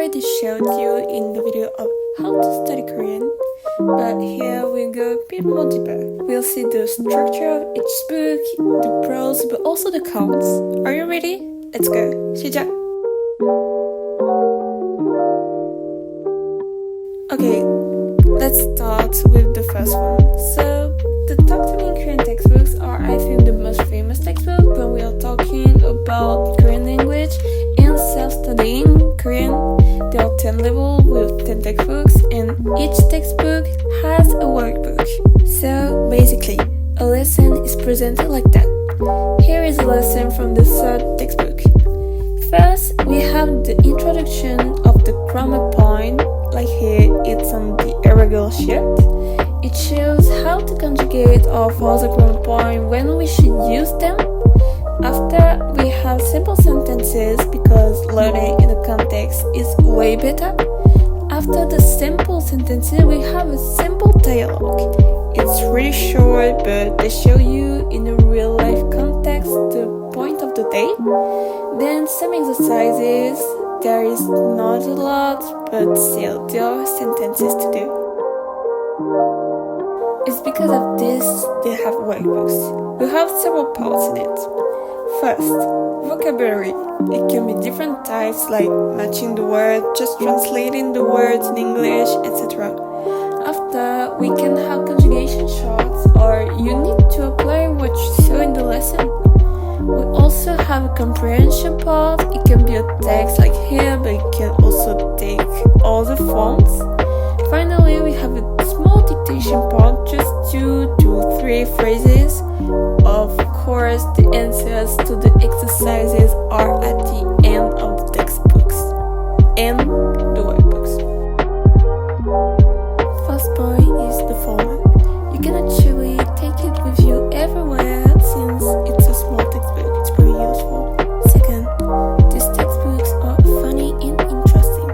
already showed you in the video of how to study Korean, but here we go a bit more deeper. We'll see the structure of each book, the pros, but also the cons. Are you ready? Let's go. 시작! Okay, let's start with the first one. So, the Talk to Me in Korean textbooks are, I think, the most famous textbook when we are talking about Korean language and self-studying Korean. There are 10 levels with 10 textbooks, and each textbook has a workbook. So, basically, a lesson is presented like that. Here is a lesson from the third textbook. First, we have the introduction of the grammar point. Like here, it's on the irregular sheet. It shows how to conjugate or phrase a grammar point when we should use them. After, we have simple sentences because learning in the context is way better. After the simple sentences, we have a simple dialogue. It's really short, but they show you in a real life context the point of the day. Then some exercises. There is not a lot, but still there are sentences to do. It's because of this they have workbooks. We have several parts in it. First, vocabulary. It can be different types like matching the word, just translating the words in English, etc. After, we can have conjugation charts, or you need to apply what you saw in the lesson. We also have a comprehension part. It can be a text like here, but it can also take all the forms. Finally, we have a small dictation part, just 2 to 3 phrases. Of course, the answers to the exercises are at the end of the textbooks and the workbooks. First point is the format. You can actually take it with you everywhere since it's a small textbook. It's very useful. Second, these textbooks are funny and interesting.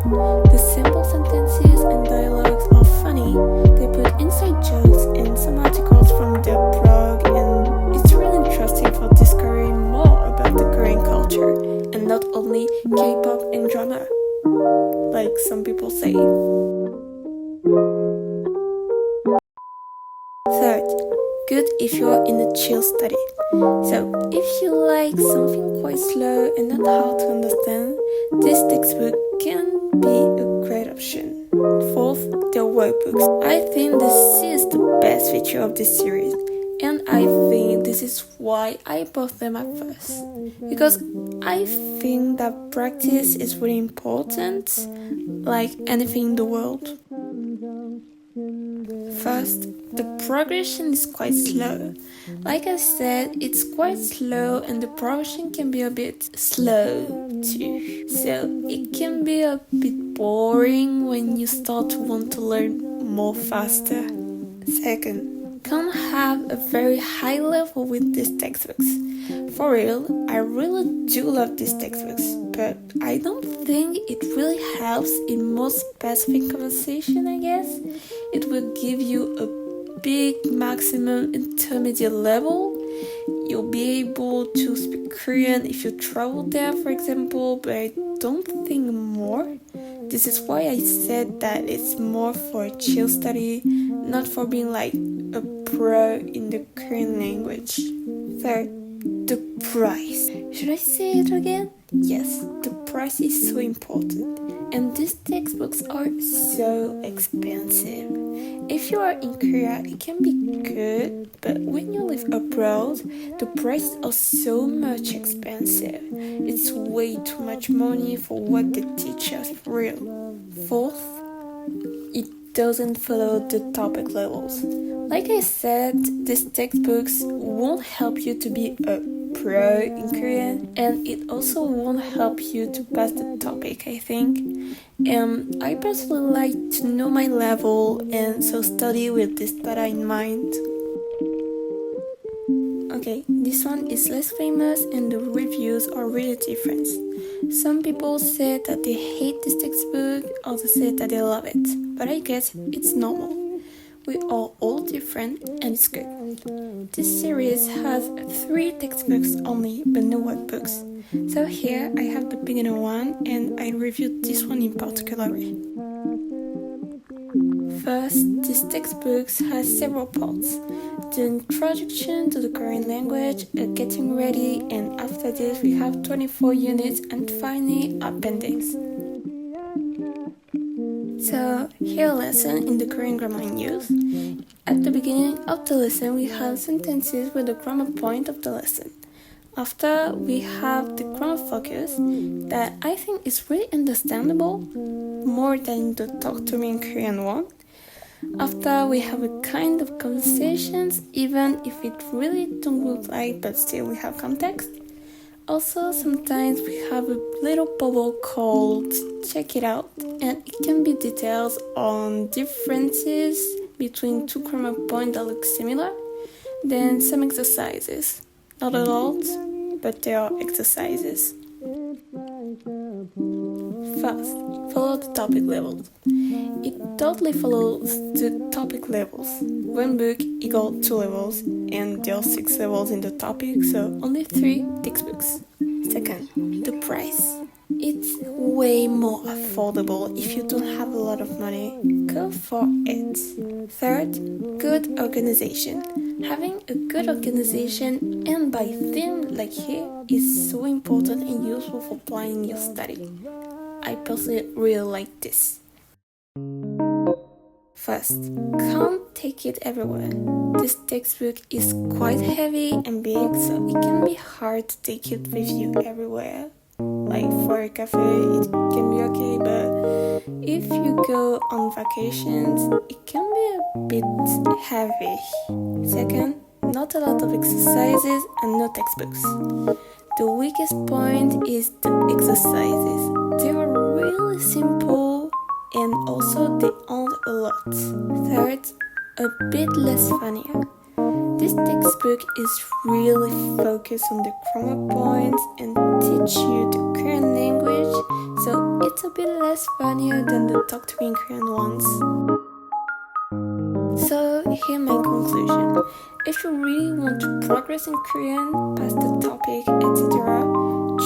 The simple sentences and dialogues are funny. They put inside jokes and some articles from their blog, and it's really interesting for discovering more about the Korean culture and not only K-pop and drama, like some people say. Third, good if you are in a chill study. So, if you like something quite slow and not hard to understand, this textbook can be a great option. Fourth, their workbooks. I think this is the best feature of this series, and I think this is why I bought them at first. Because I think that practice is really important, like anything in the world. First, the progression is quite slow. Like I said, it's quite slow and the progression can be a bit slow too. So it can be a bit boring when you start to want to learn more faster. Second, can't have a very high level with these textbooks. For real, I really do love these textbooks, but I don't think it really helps in more specific conversation, I guess. It will give you a big maximum intermediate level. You'll be able to speak Korean if you travel there, for example, but I don't think more. This is why I said that it's more for a chill study, not for being like a pro in the Korean language. Third, the price. Should I say it again? Yes, the price is so important. And these textbooks are so expensive. If you are in Korea, it can be good, but when you live abroad, the prices are so much expensive. It's way too much money for what they teach us for real. Fourth, it doesn't follow the topic levels. Like I said, these textbooks won't help you to be a pro in Korean, and it also won't help you to pass the topic, I think. I personally like to know my level and so study with this data in mind. Okay, this one is less famous and the reviews are really different. Some people say that they hate this textbook, others say that they love it, but I guess it's normal. We are all different and it's good. This series has 3 textbooks only, but no workbooks. So here I have the beginner one and I reviewed this one in particular. First, this textbook has several parts. The introduction to the Korean language, a getting ready, and after this we have 24 units and finally appendix. So, here a lesson in the Korean grammar in use. At the beginning of the lesson we have sentences with the grammar point of the lesson. After we have the grammar focus that I think is really understandable, more than the Talk to Me in Korean one. After we have a kind of conversations, even if it really don't look like, but still we have context. Also, sometimes we have a little bubble called Check It Out, and it can be details on differences between 2 grammar points that look similar. Then some exercises. Not a lot, but they are exercises. First, follow the topic levels. It totally follows the topic levels. One book equals 2 levels, and there are 6 levels in the topic, so only 3 textbooks. Second, the price. It's way more affordable if you don't have a lot of money. Go for it. Third, good organization. Having a good organization and by theme like here is so important and useful for planning your study. I personally really like this. First, can't take it everywhere. This textbook is quite heavy and big, so it can be hard to take it with you everywhere. Like for a cafe, it can be okay, but if you go on vacations, it can be a bit heavy. Second, not a lot of exercises and no textbooks. The weakest point is the exercises. They are really simple and also they aren't a lot. Third, a bit less funnier. This textbook is really focused on the grammar points and teach you the Korean language, so it's a bit less funnier than the Talk to Me in Korean ones. So here my conclusion. If you really want to progress in Korean, pass the topic, etc.,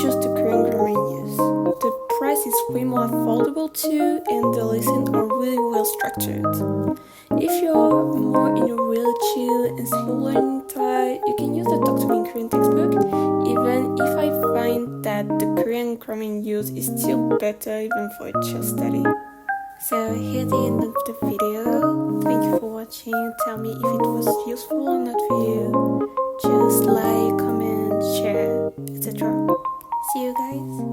choose the Korean grammar in use. The price is way more affordable too, and the lessons are really well structured. If you're more in a really chill and slow learning style, you can use the Talk to Me in Korean textbook, even if I find that the Korean grammar in use is still better even for a chill study. So here's the end of the video. Thank you for watching. Tell me if it was useful or not for you. Just like, comment, share, etc. See you guys.